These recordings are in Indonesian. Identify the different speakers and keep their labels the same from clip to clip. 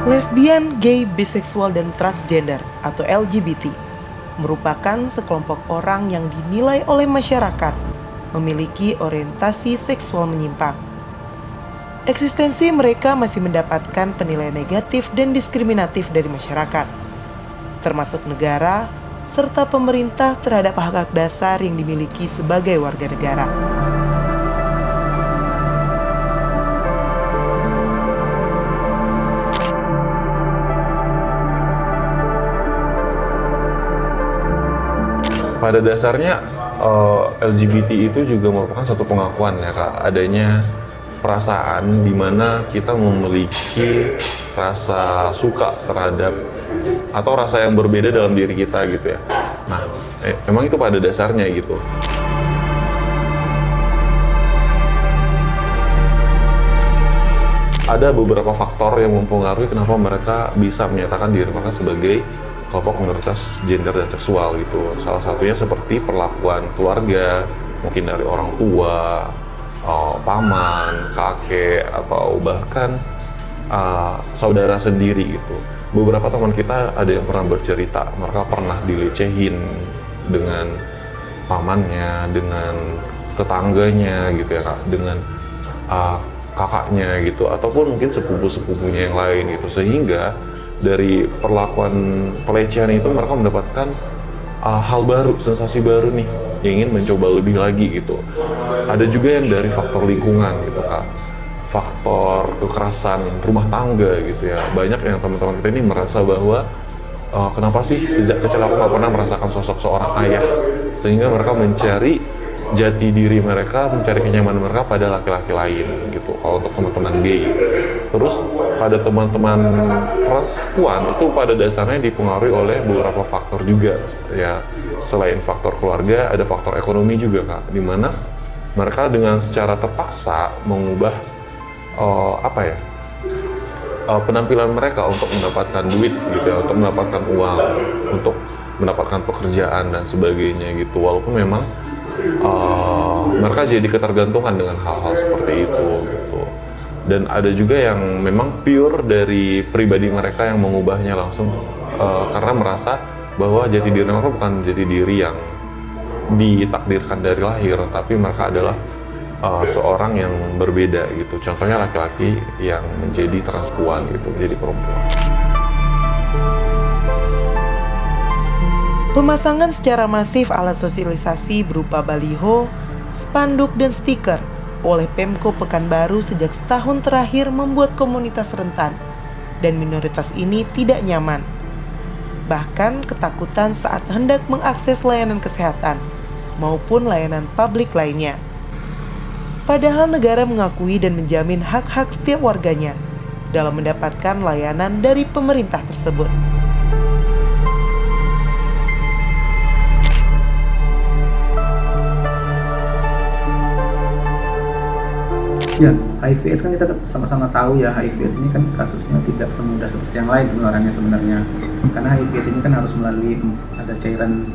Speaker 1: Lesbian, gay, biseksual, dan transgender atau LGBT merupakan sekelompok orang yang dinilai oleh masyarakat memiliki orientasi seksual menyimpang. Eksistensi mereka masih mendapatkan penilaian negatif dan diskriminatif dari masyarakat, termasuk negara, serta pemerintah terhadap hak-hak dasar yang dimiliki sebagai warga negara.
Speaker 2: Pada dasarnya LGBT itu juga merupakan suatu pengakuan ya Kak, adanya perasaan di mana kita memiliki rasa suka terhadap atau rasa yang berbeda dalam diri kita gitu ya. Nah, memang itu pada dasarnya gitu. Ada beberapa faktor yang mempengaruhi kenapa mereka bisa menyatakan diri mereka sebagai kelompok minoritas gender dan seksual gitu. Salah satunya seperti perlakuan keluarga, mungkin dari orang tua, paman, kakek, atau bahkan saudara sendiri gitu. Beberapa teman kita ada yang pernah bercerita, mereka pernah dilecehin dengan pamannya, dengan tetangganya gitu ya Kak, dengan kakaknya gitu, ataupun mungkin sepupu-sepupunya yang lain gitu, sehingga dari perlakuan pelecehan itu mereka mendapatkan hal baru, sensasi baru nih, yang ingin mencoba lebih lagi gitu. Ada juga yang dari faktor lingkungan gitu Kak, faktor kekerasan rumah tangga gitu ya. Banyak yang teman-teman kita ini merasa bahwa kenapa sih sejak kecil aku nggak pernah merasakan sosok seorang ayah, sehingga mereka mencari jati diri mereka, mencari kenyamanan mereka pada laki-laki lain gitu. Kalau untuk teman-teman gay, terus pada teman-teman transpuan itu pada dasarnya dipengaruhi oleh beberapa faktor juga ya. Selain faktor keluarga, ada faktor ekonomi juga Kak, di mana mereka dengan secara terpaksa mengubah penampilan mereka untuk mendapatkan duit gitu ya, untuk mendapatkan uang, untuk mendapatkan pekerjaan dan sebagainya gitu. Walaupun memang mereka jadi ketergantungan dengan hal-hal seperti itu gitu. Dan ada juga yang memang pure dari pribadi mereka yang mengubahnya langsung karena merasa bahwa jati diri mereka bukan jati diri yang ditakdirkan dari lahir, tapi mereka adalah seorang yang berbeda gitu. Contohnya laki-laki yang menjadi transpuan gitu, menjadi perempuan.
Speaker 1: Pemasangan secara masif alat sosialisasi berupa baliho, spanduk, dan stiker oleh Pemko Pekanbaru sejak setahun terakhir membuat komunitas rentan dan minoritas ini tidak nyaman. Bahkan ketakutan saat hendak mengakses layanan kesehatan maupun layanan publik lainnya. Padahal negara mengakui dan menjamin hak-hak setiap warganya dalam mendapatkan layanan dari pemerintah tersebut.
Speaker 3: Ya, HIV/AIDS kan kita sama-sama tahu ya, HIV/AIDS ini kan kasusnya tidak semudah seperti yang lain penularannya sebenarnya. Karena HIV/AIDS ini kan harus melalui ada cairan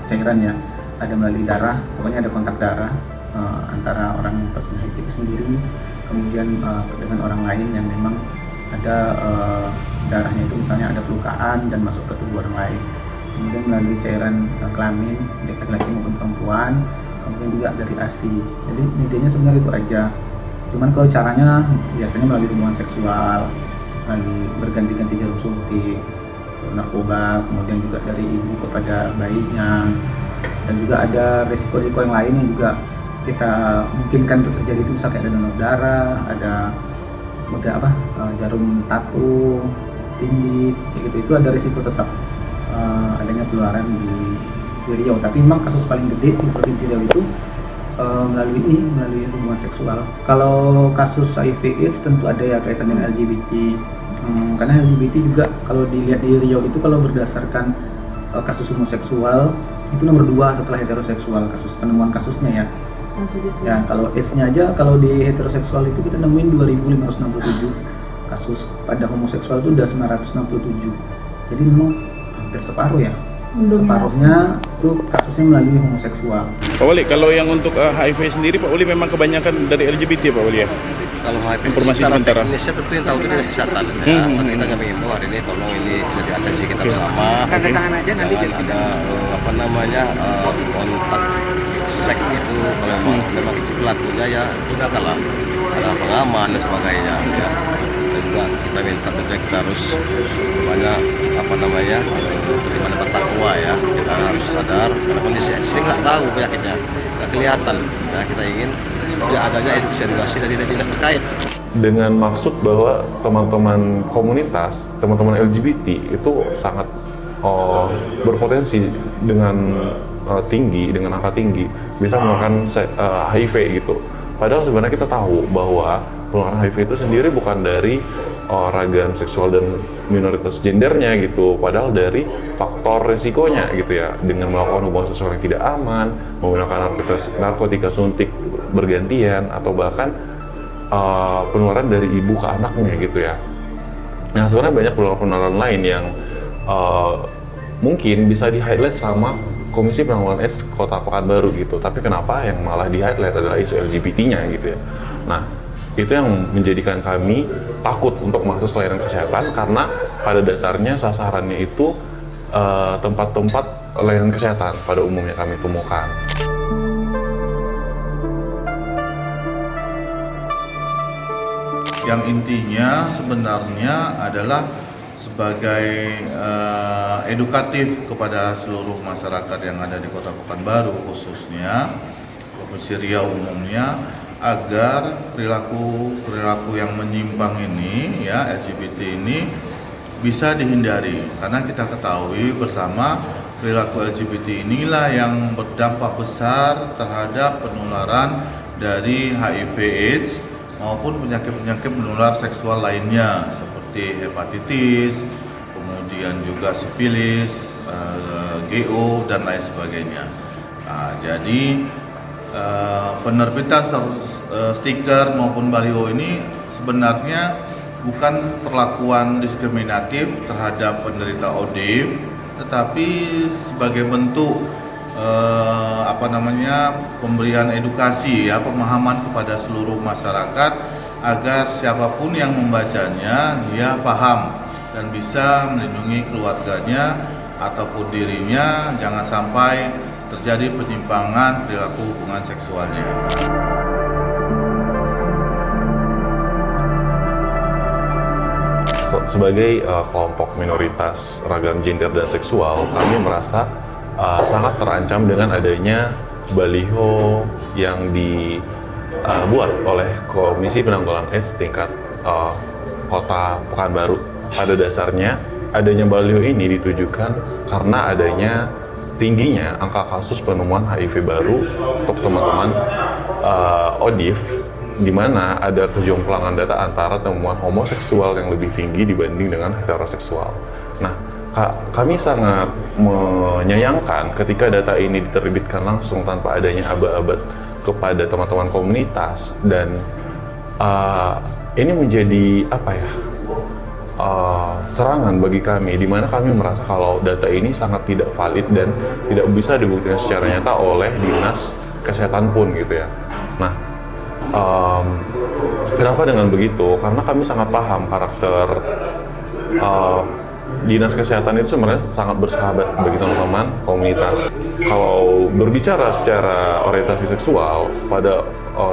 Speaker 3: cairan ya, ada melalui darah, pokoknya ada kontak darah antara orang yang pasien HIV sendiri, kemudian dengan orang lain yang memang ada darahnya itu misalnya ada pelukaan dan masuk ke tubuh orang lain. Kemudian melalui cairan kelamin, baik laki-laki maupun perempuan, kemudian juga dari ASI. Jadi intinya sebenarnya itu aja. Cuman kalau caranya biasanya melalui hubungan seksual, melalui berganti-ganti jarum suntik, narkoba, kemudian juga dari ibu kepada bayinya, dan juga ada resiko-resiko yang lain yang juga kita mungkinkan untuk terjadi. Itu misalnya ada donor darah, ada jarum tato, tindik, kayak gitu. Itu ada risiko tetap adanya penularan di Riau. Tapi memang kasus paling gede di Provinsi Riau itu melalui hubungan seksual. Kalau kasus HIV/AIDS tentu ada ya kaitan dengan LGBT, karena LGBT juga kalau dilihat di Riau itu kalau berdasarkan kasus homoseksual itu nomor 2 setelah heteroseksual, kasus penemuan kasusnya ya. Ya kalau AIDS-nya aja kalau di heteroseksual itu kita nemuin 2.567 kasus, pada homoseksual itu udah 967. Jadi memang hampir separuh ya. Separuhnya itu kasusnya melalui homoseksual.
Speaker 4: Pak Wali, kalau yang untuk HIV sendiri Pak Wali memang kebanyakan dari LGBT Pak Wali ya? Kalau HIV
Speaker 5: Informasi
Speaker 4: secara
Speaker 5: sebentar.
Speaker 4: teknisnya tentu yang tahu itu dinas kesehatan ya. Tapi kita kami himbau hari ini tolong ini jadi atensi kita bersama.
Speaker 3: Tanda tangan aja nanti
Speaker 4: Jangan ada kontak seks itu kalau memang itu pelakunya ya sudah kalah ada pengaman dan sebagainya ya. Dan juga kita minta tentunya kita harus banyak bagaimana bertakwa ya. Kita harus sadar karena kondisi ini nggak tahu penyakitnya, nggak kelihatan. Ya, kita ingin adanya edukasi dari dinas terkait.
Speaker 2: Dengan maksud bahwa teman-teman komunitas, teman-teman LGBT itu sangat berpotensi dengan tinggi, dengan angka tinggi bisa menemukan HIV gitu. Padahal sebenarnya kita tahu bahwa penularan HIV itu sendiri bukan dari ragam seksual dan minoritas gendernya gitu, padahal dari faktor resikonya gitu ya, dengan melakukan hubungan seksual yang tidak aman, menggunakan narkotika suntik bergantian, atau bahkan penularan dari ibu ke anaknya gitu ya. Nah sebenarnya banyak penularan lain yang mungkin bisa di-highlight sama Komisi Penanggulangan AIDS Kota Pekanbaru gitu, tapi kenapa yang malah di-highlight adalah isu LGBT-nya gitu ya. Nah itu yang menjadikan kami takut untuk mengakses layanan kesehatan, karena pada dasarnya sasarannya itu tempat-tempat layanan kesehatan pada umumnya kami temukan.
Speaker 6: Yang intinya sebenarnya adalah sebagai edukatif kepada seluruh masyarakat yang ada di Kota Pekanbaru, khususnya Provinsi Riau umumnya, agar perilaku yang menyimpang ini ya, LGBT ini bisa dihindari, karena kita ketahui bersama perilaku LGBT inilah yang berdampak besar terhadap penularan dari HIV/AIDS maupun penyakit-penyakit menular seksual lainnya seperti hepatitis, kemudian juga sifilis, GO dan lain sebagainya. Nah, jadi penerbitan stiker maupun baliho ini sebenarnya bukan perlakuan diskriminatif terhadap penderita ODIF, tetapi sebagai bentuk pemberian edukasi ya, pemahaman kepada seluruh masyarakat agar siapapun yang membacanya dia paham dan bisa melindungi keluarganya ataupun dirinya, jangan sampai terjadi penyimpangan perilaku hubungan seksualnya.
Speaker 2: Sebagai kelompok minoritas ragam gender dan seksual, kami merasa sangat terancam dengan adanya baliho yang dibuat oleh Komisi Penanggulangan AIDS tingkat Kota Pekanbaru. Pada dasarnya, adanya baliho ini ditujukan karena adanya tingginya angka kasus penemuan HIV baru untuk teman-teman ODIF, di mana ada kejomplangan data antara temuan homoseksual yang lebih tinggi dibanding dengan heteroseksual. Nah, kami sangat menyayangkan ketika data ini diterbitkan langsung tanpa adanya aba-aba kepada teman-teman komunitas, dan ini menjadi serangan bagi kami, di mana kami merasa kalau data ini sangat tidak valid dan tidak bisa dibuktikan secara nyata oleh dinas kesehatan pun gitu ya. Nah, kenapa dengan begitu? Karena kami sangat paham karakter dinas kesehatan itu sebenarnya sangat bersahabat bagi teman-teman komunitas. Kalau berbicara secara orientasi seksual, pada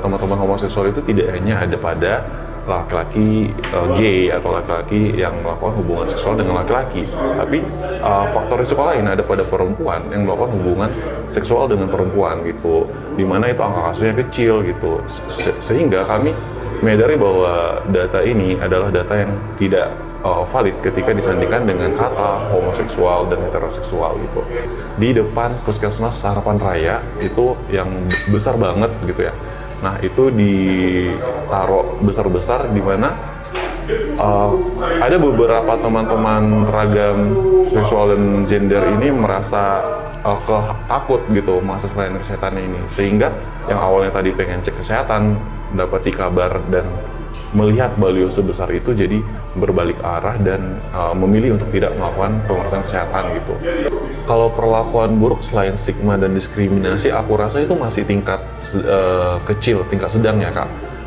Speaker 2: teman-teman homoseksual itu tidak hanya ada pada laki-laki gay atau laki-laki yang melakukan hubungan seksual dengan laki-laki, tapi faktor risiko lain ada pada perempuan yang melakukan hubungan seksual dengan perempuan gitu, dimana itu angka kasusnya kecil gitu, sehingga kami menyadari bahwa data ini adalah data yang tidak valid ketika disandingkan dengan kata homoseksual dan heteroseksual gitu. Di depan Puskesmas Harapan Raya itu yang besar banget gitu ya. Nah itu ditaruh besar-besar, di mana ada beberapa teman-teman ragam seksual dan gender ini merasa takut gitu mengakses layanan kesehatan ini, sehingga yang awalnya tadi pengen cek kesehatan, dapati kabar dan melihat baliho sebesar itu, jadi berbalik arah dan memilih untuk tidak melakukan pemeriksaan kesehatan gitu. Kalau perlakuan buruk selain stigma dan diskriminasi, aku rasa itu masih tingkat kecil, tingkat sedang ya Kak.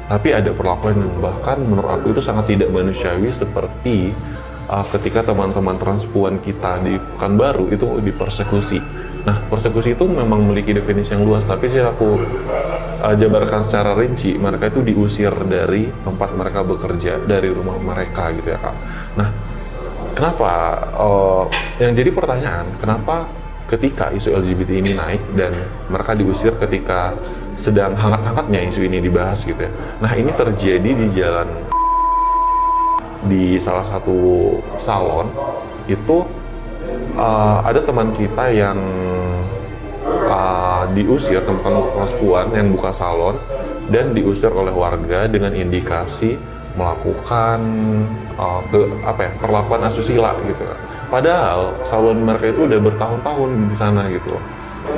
Speaker 2: Tapi ada perlakuan yang bahkan menurut aku itu sangat tidak manusiawi, seperti ketika teman-teman transpuan kita di Pekanbaru itu dipersekusi. Nah, persekusi itu memang memiliki definisi yang luas, tapi sih aku jabarkan secara rinci, mereka itu diusir dari tempat mereka bekerja, dari rumah mereka gitu ya Kak. Nah, kenapa? Yang jadi pertanyaan, kenapa ketika isu LGBT ini naik dan mereka diusir ketika sedang hangat-hangatnya isu ini dibahas gitu ya. Nah, ini terjadi di salah satu salon itu ada teman kita yang diusir, teman transpuan yang buka salon, dan diusir oleh warga dengan indikasi melakukan perlakuan asusila gitu. Padahal salon mereka itu udah bertahun-tahun di sana gitu,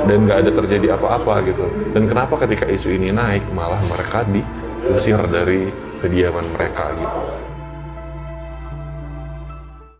Speaker 2: dan nggak ada terjadi apa-apa gitu. Dan kenapa ketika isu ini naik malah mereka diusir dari kediaman mereka gitu?